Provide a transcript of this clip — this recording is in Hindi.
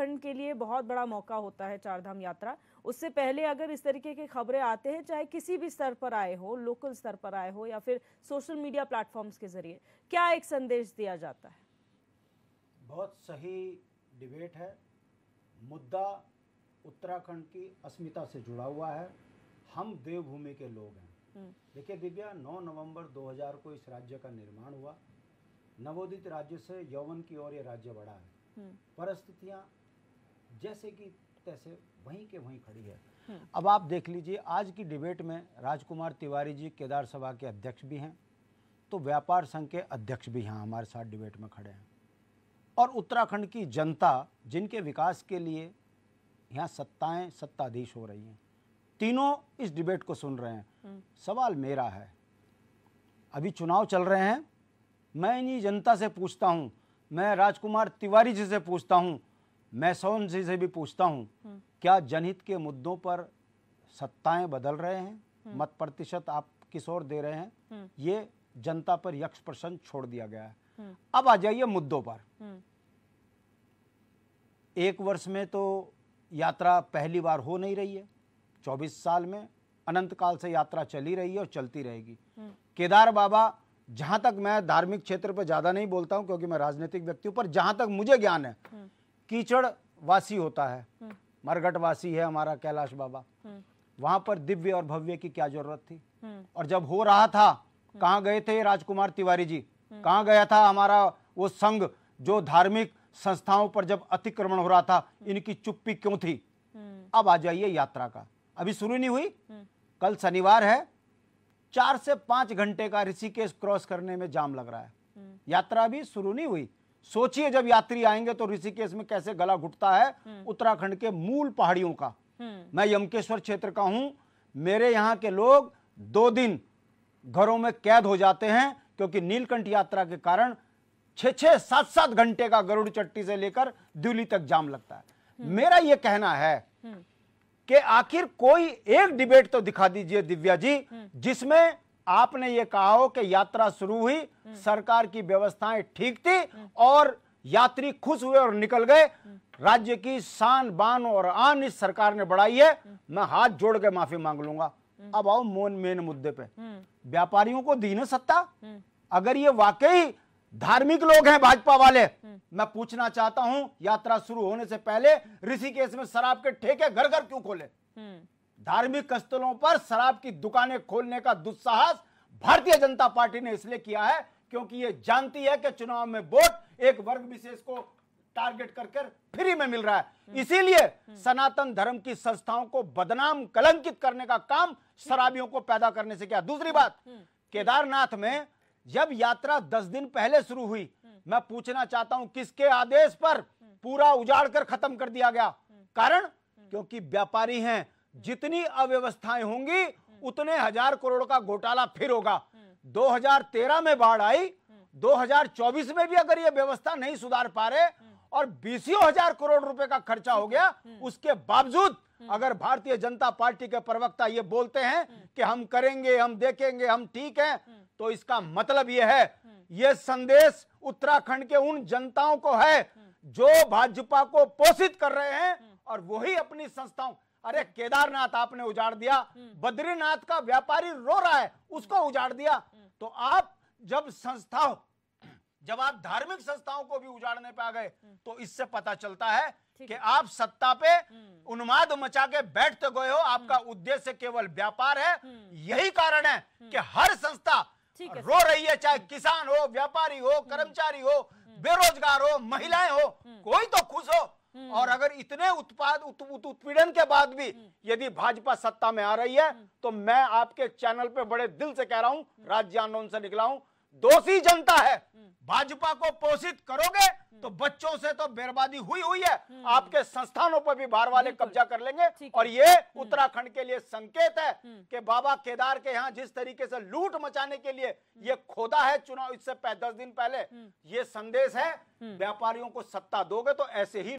उत्तराखंड के लिए बहुत बड़ा मौका होता है चारधाम यात्रा। उससे पहले अगर इस तरीके की खबरें आते हैं, चाहे किसी भी स्तर पर आए हो, लोकल स्तर पर आए हो या फिर सोशल मीडिया प्लेटफॉर्म्स के जरिए, क्या एक संदेश दिया जाता है? बहुत सही डिबेट है। मुद्दा उत्तराखंड की अस्मिता से जुड़ा हुआ है। हम देवभूमि के लोग हैं। देखिए दिव्या, 9 नवंबर 2000 को इस राज्य का निर्माण हुआ। नवोदित राज्य से यौवन की ओर ये राज्य बढ़ा है। परिस्थितियां जैसे कि तैसे वहीं के वहीं खड़ी है। अब आप देख लीजिए, आज की डिबेट में राजकुमार तिवारी जी केदार सभा के अध्यक्ष भी हैं, तो व्यापार संघ के अध्यक्ष भी यहाँ हमारे साथ डिबेट में खड़े हैं। और उत्तराखंड की जनता जिनके विकास के लिए यहाँ सत्ताएं सत्ताधीश हो रही हैं, तीनों इस डिबेट को सुन रहे हैं। सवाल मेरा है, अभी चुनाव चल रहे हैं, मैं इन्हीं जनता से पूछता हूं, मैं राजकुमार तिवारी जी से पूछता हूं, मैं सोन जी से भी पूछता हूं, क्या जनहित के मुद्दों पर सत्ताएं बदल रहे हैं? मत प्रतिशत आप किस ओर दे रहे हैं? ये जनता पर यक्ष प्रश्न छोड़ दिया गया है। अब आ जाइए मुद्दों पर। एक वर्ष में तो यात्रा पहली बार हो नहीं रही है। 24 साल में अनंत काल से यात्रा चली रही है और चलती रहेगी। केदार बाबा, जहां तक मैं धार्मिक क्षेत्र पर ज्यादा नहीं बोलता हूं क्योंकि मैं राजनीतिक व्यक्ति हूं, पर जहां तक मुझे ज्ञान है, कीचड़ वासी होता है, मरघट वासी है हमारा कैलाश बाबा। वहां पर दिव्य और भव्य की क्या जरूरत थी? और जब हो रहा था, कहां गए थे राजकुमार तिवारी जी? कहां गया था हमारा वो संघ जो धार्मिक संस्थाओं पर जब अतिक्रमण हो रहा था? इनकी चुप्पी क्यों थी? अब आ जाइए यात्रा का। अभी शुरू नहीं हुई, कल शनिवार है। 4 से 5 घंटे का ऋषिकेश क्रॉस करने में जाम लग रहा है। यात्रा भी शुरू नहीं हुई। सोचिए जब यात्री आएंगे तो ऋषिकेश में कैसे गला घुटता है उत्तराखंड के मूल पहाड़ियों का। मैं यमकेश्वर क्षेत्र का हूं। मेरे यहाँ के लोग 2 दिन घरों में कैद हो जाते हैं क्योंकि नीलकंठ यात्रा के कारण 6-6, 7-7 घंटे का गरुड़ चट्टी से लेकर दिल्ली तक जाम लगता है। मेरा यह कहना है कि आखिर कोई एक डिबेट तो दिखा दीजिए दिव्या जी, जिसमें आपने ये कहा हो कि यात्रा शुरू हुई, सरकार की व्यवस्थाएं ठीक थी और यात्री खुश हुए और निकल गए। राज्य की शान बान और आन इस सरकार ने बढ़ाई है। मैं हाथ जोड़ के माफी मांग लूंगा। अब आओ मेन मुद्दे पे। व्यापारियों को दी न सत्ता। अगर ये वाकई धार्मिक लोग हैं भाजपा वाले, मैं पूछना चाहता हूं, यात्रा शुरू होने से पहले ऋषिकेश में शराब के ठेके घर घर क्यों खोले? धार्मिक स्थलों पर शराब की दुकानें खोलने का दुस्साहस भारतीय जनता पार्टी ने इसलिए किया है क्योंकि ये जानती है कि चुनाव में वोट एक वर्ग विशेष को टारगेट करके फ्री में मिल रहा है। इसीलिए सनातन धर्म की संस्थाओं को बदनाम कलंकित करने का काम शराबियों को पैदा करने से किया। दूसरी बात, केदारनाथ में जब यात्रा 10 दिन पहले शुरू हुई, मैं पूछना चाहता हूं किसके आदेश पर पूरा उजाड़ कर खत्म कर दिया गया? कारण क्योंकि व्यापारी हैं। जितनी अव्यवस्थाएं होंगी उतने 1000 करोड़ का घोटाला फिर होगा। 2013 में बाढ़ आई, 2024 में भी अगर ये व्यवस्था नहीं सुधार पा रहे और 20,000 करोड़ रुपए का खर्चा हो गया, उसके बावजूद अगर भारतीय जनता पार्टी के प्रवक्ता ये बोलते हैं कि हम करेंगे, हम देखेंगे, हम ठीक हैं, तो इसका मतलब यह है, यह संदेश उत्तराखंड के उन जनताओं को है जो भाजपा को पोषित कर रहे हैं और वही अपनी संस्थाओं। अरे केदारनाथ आपने उजाड़ दिया, बद्रीनाथ का व्यापारी रो रहा है, उसको उजाड़ दिया। तो आप जब आप धार्मिक संस्थाओं को भी उजाड़ने पे आ गए, तो इससे पता चलता है कि आप सत्ता पे उन्माद मचा के बैठते गए हो। आपका उद्देश्य केवल व्यापार है। यही कारण है कि हर संस्था रो रही है, चाहे किसान हो, व्यापारी हो, कर्मचारी हो, बेरोजगार हो, महिलाएं हो, कोई तो खुश हो। और अगर इतने उत्पीड़न के बाद भी यदि भाजपा सत्ता में आ रही है, तो मैं आपके चैनल पे बड़े दिल से कह रहा हूं, राज्य आंदोलन से निकला हूं, दोषी जनता है। भाजपा को पोषित करोगे तो बच्चों से तो बर्बादी हुई है, आपके संस्थानों पर भी बाहर वाले कब्जा कर लेंगे। और ये उत्तराखंड के लिए संकेत है कि बाबा केदार के यहाँ जिस तरीके से लूट मचाने के लिए ये खोदा है चुनाव इससे 10 दिन पहले, ये संदेश है व्यापारियों को सत्ता दोगे तो ऐसे ही